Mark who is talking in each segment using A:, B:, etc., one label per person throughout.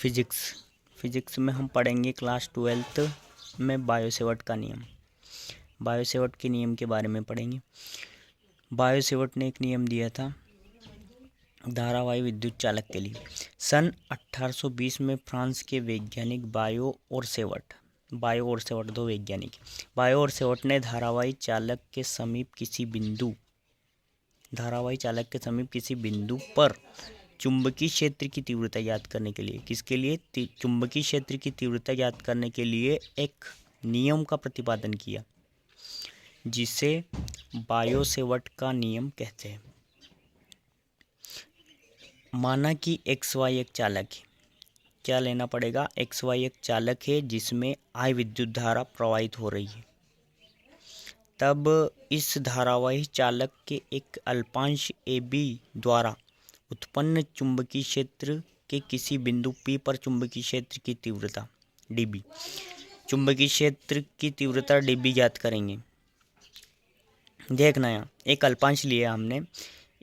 A: Physics में हम पढ़ेंगे क्लास 12th में बायो-सेवर्ट का नियम। बायो-सेवर्ट के नियम के बारे में पढ़ेंगे। बायो-सेवर्ट ने एक नियम दिया था धारावाही विद्युत चालक के लिए। सन 1820 में फ्रांस के वैज्ञानिक बायो और सेवर्ट दो वैज्ञानिक बायो और सेवर्ट ने धारावाही चालक के समीप किसी बिंदु पर चुंबकीय क्षेत्र की तीव्रता ज्ञात करने के लिए चुंबकीय क्षेत्र की तीव्रता ज्ञात करने के लिए एक नियम का प्रतिपादन किया, जिसे बायो-सेवर्ट का नियम कहते हैं। माना कि XY एक चालक है। क्या लेना पड़ेगा? XY एक चालक है जिसमें I विद्युत धारा प्रवाहित हो रही है। तब इस धारावाही चालक के एक अल्पांश AB द्वारा उत्पन्न चुंबकीय क्षेत्र के किसी बिंदु P पर चुंबकीय क्षेत्र की तीव्रता dB, चुंबकीय क्षेत्र की तीव्रता dB ज्ञात करेंगे। देखना यहाँ एक अल्पांश लिया हमने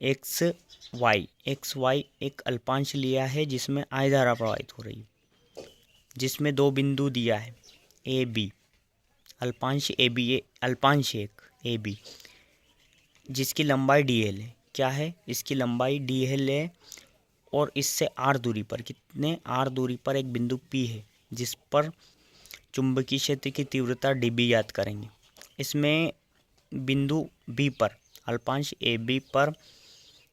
A: XY एक अल्पांश लिया है जिसमें I धारा प्रवाहित हो रही है, जिसमें दो बिंदु दिया है AB, अल्पांश एक AB, जिसकी लंबाई dl है। क्या है? इसकी लंबाई dl है और इससे r दूरी पर एक बिंदु P है जिस पर चुंबकीय क्षेत्र की तीव्रता dB ज्ञात करेंगे। इसमें बिंदु B पर अल्पांश AB पर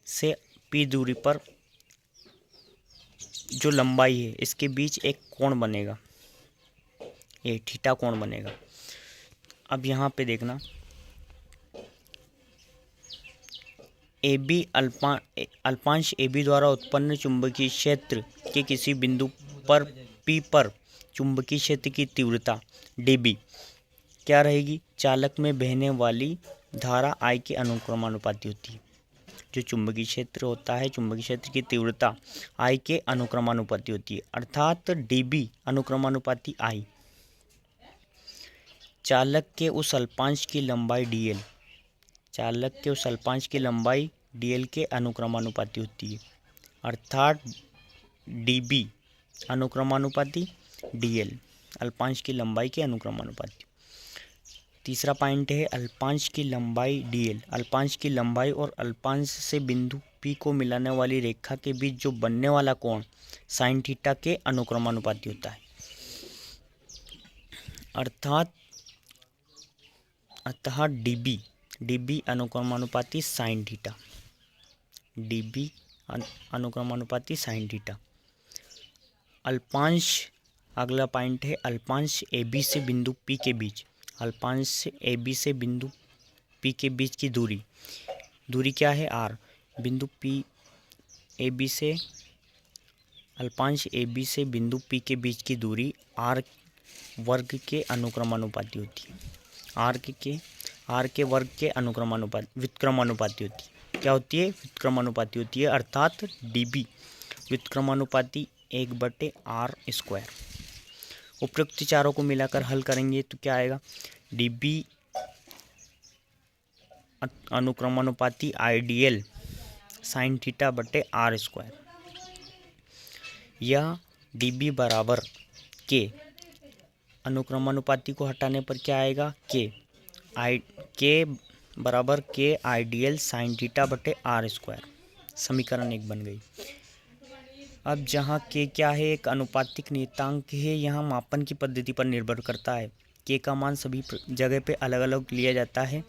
A: से P दूरी पर जो लंबाई है इसके बीच एक कोण बनेगा, ये थीटा कोण बनेगा। अब यहाँ पे देखना अल्पांश AB द्वारा उत्पन्न चुंबकीय क्षेत्र के किसी बिंदु पर P पर चुंबकीय क्षेत्र की तीव्रता dB क्या रहेगी? चालक में बहने वाली धारा I के अनुक्रमानुपाती होती है। जो चुंबकीय क्षेत्र होता है, चुंबकीय क्षेत्र की तीव्रता I के अनुक्रमानुपाती होती है, अर्थात dB अनुक्रमानुपाती I। चालक के उस अल्पांश की लंबाई dl के अनुक्रमानुपाती होती है, अर्थात dB अनुक्रमानुपाती dl, अल्पांश की लंबाई के अनुक्रमानुपाती। तीसरा पॉइंट है अल्पांश की लंबाई dl। अल्पांश की लंबाई और अल्पांश से बिंदु P को मिलाने वाली रेखा के बीच जो बनने वाला कोण साइन थीटा के अनुक्रमानुपाती होता है, अर्थात dB अनुक्रमानुपाती साइन थीटा, dB अनुक्रमानुपाती साइन थीटा। अल्पांश, अगला पॉइंट है अल्पांश AB से बिंदु P के बीच, अल्पांश AB से बिंदु P के बीच की दूरी क्या है? R। बिंदु AB से अल्पांश AB से बिंदु P के बीच की दूरी R वर्ग के अनुक्रमानुपाती होती है, R के वर्ग के व्युत्क्रमानुपाती होती है। क्या होती है? व्युत्क्रमानुपाती होती है, अर्थात dB व्युत्क्रमानुपाती 1/r²। उपरोक्त चारों को मिलाकर हल करेंगे तो क्या आएगा? dB अनुक्रमानुपाती आइडियल साइन थीटा बटे r², या dB बराबर k, अनुक्रमानुपाती को हटाने पर क्या आएगा? k बराबर k आइडियल साइन थीटा बटे r²। समीकरण 1 बन गई। अब जहाँ k क्या है? एक अनुपातिक नियतांक है, यहाँ मापन की पद्धति पर निर्भर करता है। k का मान सभी जगह पे अलग अलग लिया जाता है,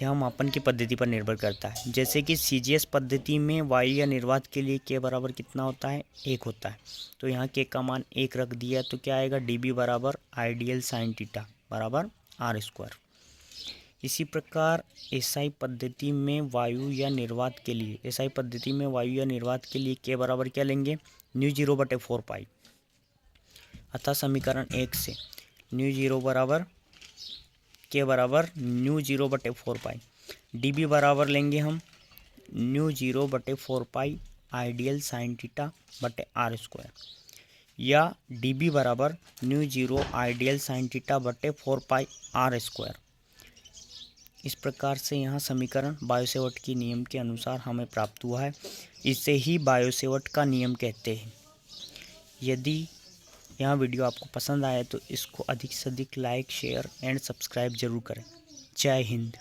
A: यह मापन की पद्धति पर निर्भर करता है। जैसे कि CGS पद्धति में वायु या निर्वात के लिए k बराबर कितना होता है? 1 होता है। तो यहाँ k का मान 1 रख दिया तो क्या आएगा? dB बराबर आइडियल साइन थीटा बराबर r²। इसी प्रकार SI पद्धति में वायु या निर्वात के लिए k बराबर क्या लेंगे? μ0/4π। अतः समीकरण 1 से μ0 बराबर k बराबर μ0/4π, dB बराबर लेंगे हम μ0/4π आइडियल साइन थीटा बटे r², या dB बराबर μ0 आइडियल साइन थीटा बटे 4π r²। इस प्रकार से यहाँ समीकरण बायो-सेवर्ट के नियम के अनुसार हमें प्राप्त हुआ है। इसे ही बायो-सेवर्ट का नियम कहते हैं। यदि यह वीडियो आपको पसंद आए तो इसको अधिक से अधिक लाइक, शेयर एंड सब्सक्राइब जरूर करें। जय हिंद।